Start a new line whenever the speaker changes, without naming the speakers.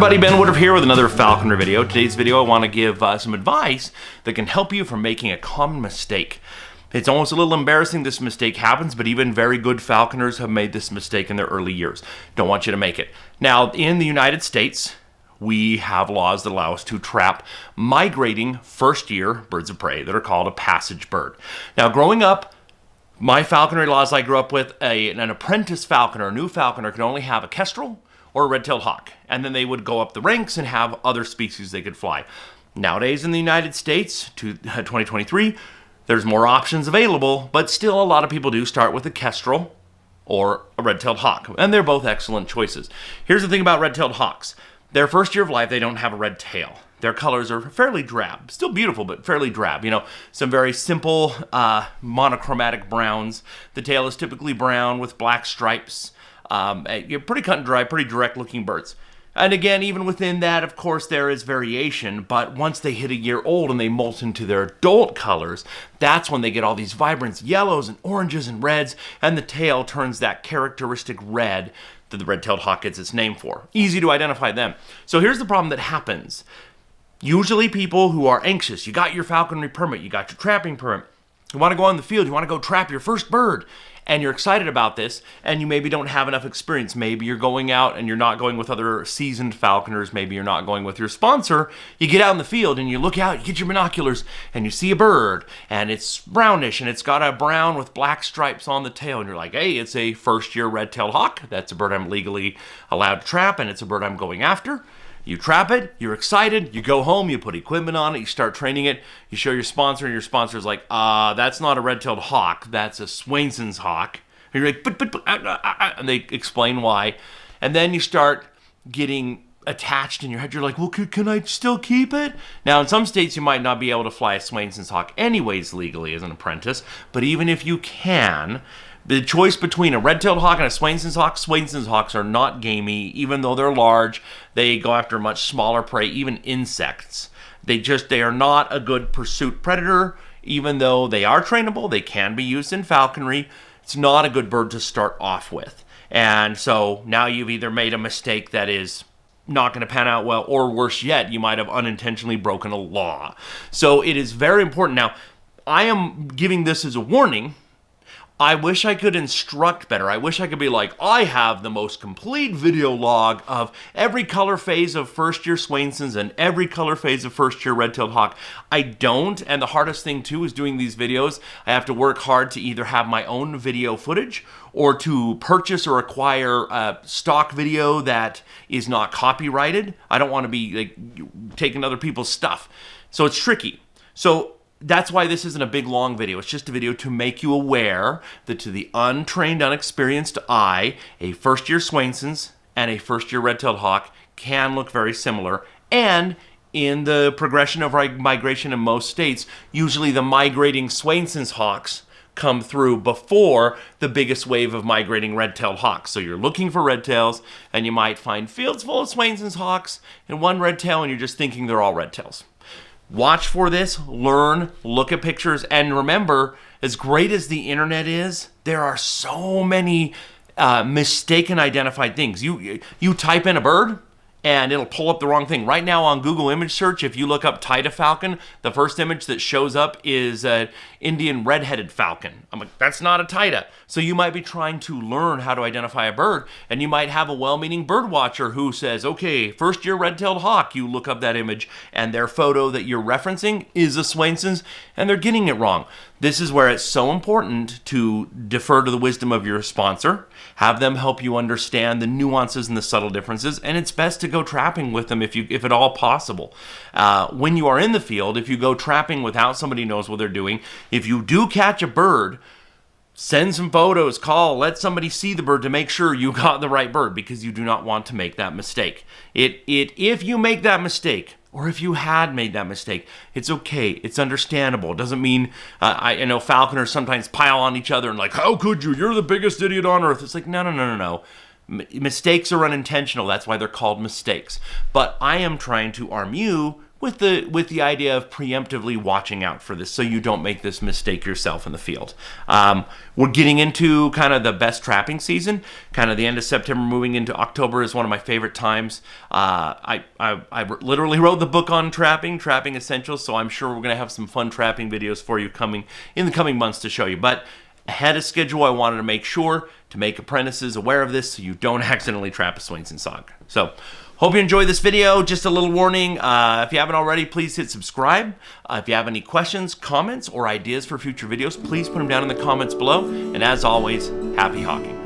everybody, Ben Woodruff here with another falconry video. Today's video I want to give some advice that can help you from making a common mistake. It's almost a little embarrassing this mistake happens, but even very good falconers have made this mistake in their early years. Don't want you to make it. Now, in the United States, we have laws that allow us to trap migrating first-year birds of prey that are called a passage bird. Now, growing up, my falconry laws I grew up with, an apprentice falconer, a new falconer, could only have a kestrel or a red-tailed hawk, and then they would go up the ranks and have other species they could fly. Nowadays in the United States, 2023, there's more options available, but still a lot of people do start with a kestrel or a red-tailed hawk, and they're both excellent choices. Here's the thing about red-tailed hawks. Their first year of life, they don't have a red tail. Their colors are fairly drab. Still beautiful, but fairly drab. You know, some very simple monochromatic browns. The tail is typically brown with black stripes. You're pretty cut and dry, pretty direct looking birds. And again, even within that, of course, there is variation, but once they hit a year old and they molt into their adult colors, that's when they get all these vibrant yellows and oranges and reds, and the tail turns that characteristic red that the red-tailed hawk gets its name for. Easy to identify them. So here's the problem that happens. Usually people who are anxious, you got your falconry permit, you got your trapping permit, you want to go on the field, you want to go trap your first bird, and you're excited about this, and you maybe don't have enough experience. Maybe you're going out and you're not going with other seasoned falconers. Maybe you're not going with your sponsor. You get out in the field and you look out, you get your binoculars, and you see a bird, and it's brownish, and it's got a brown with black stripes on the tail, and you're like, hey, it's a first-year red-tailed hawk. That's a bird I'm legally allowed to trap, and it's a bird I'm going after. You trap it, you're excited, you go home, you put equipment on it, you start training it, you show your sponsor, and your sponsor's like, that's not a red-tailed hawk, that's a Swainson's hawk. And you're like, and they explain why. And then you start getting attached in your head. You're like, well, can I still keep it? Now, in some states, you might not be able to fly a Swainson's hawk anyways legally as an apprentice, but even if you can, the choice between a red-tailed hawk and a Swainson's hawks are not gamey. Even though they're large, they go after much smaller prey, even insects. They are not a good pursuit predator. Even though they are trainable, they can be used in falconry. It's not a good bird to start off with. And so now you've either made a mistake that is not going to pan out well, or worse yet, you might have unintentionally broken a law. So it is very important. Now, I am giving this as a warning. I wish I could instruct better. I wish I could be like, I have the most complete video log of every color phase of first-year Swainsons and every color phase of first-year red-tailed hawk. I don't, and the hardest thing, too, is doing these videos. I have to work hard to either have my own video footage or to purchase or acquire stock video that is not copyrighted. I don't want to be like taking other people's stuff. So it's tricky. So that's why this isn't a big, long video. It's just a video to make you aware that to the untrained, unexperienced eye, a first-year Swainson's and a first-year red-tailed hawk can look very similar. And in the progression of migration in most states, usually the migrating Swainson's hawks come through before the biggest wave of migrating red-tailed hawks. So you're looking for red-tails, and you might find fields full of Swainson's hawks and one red-tail, and you're just thinking they're all red-tails. Watch for this, learn, look at pictures, and remember, as great as the internet is, there are so many mistaken identified things. You type in a bird, and it'll pull up the wrong thing. Right now on Google image search, if you look up Tita falcon, the first image that shows up is an Indian red-headed falcon. I'm like, that's not a Tita. So you might be trying to learn how to identify a bird, and you might have a well-meaning bird watcher who says, okay, first-year red-tailed hawk. You look up that image, and their photo that you're referencing is a Swainson's, and they're getting it wrong. This is where it's so important to defer to the wisdom of your sponsor, have them help you understand the nuances and the subtle differences, and it's best to go trapping with them if at all possible. When you are in the field, if you go trapping without somebody who knows what they're doing, if you do catch a bird, send some photos, call, let somebody see the bird to make sure you got the right bird, because you do not want to make that mistake. If you make that mistake, or if you had made that mistake, it's okay. It's understandable. It doesn't mean, I know falconers sometimes pile on each other and like, how could you? You're the biggest idiot on earth. It's like, no. Mistakes are unintentional. That's why they're called mistakes. But I am trying to arm you with the idea of preemptively watching out for this so you don't make this mistake yourself in the field. We're getting into kind of the best trapping season. Kind of the end of September, moving into October is one of my favorite times. I literally wrote the book on trapping essentials, so I'm sure we're going to have some fun trapping videos for you in the coming months to show you. But ahead of schedule, I wanted to make sure to make apprentices aware of this so you don't accidentally trap a Swainson's sog. So, hope you enjoyed this video. Just a little warning, if you haven't already, please hit subscribe. If you have any questions, comments, or ideas for future videos, please put them down in the comments below. And as always, happy hawking.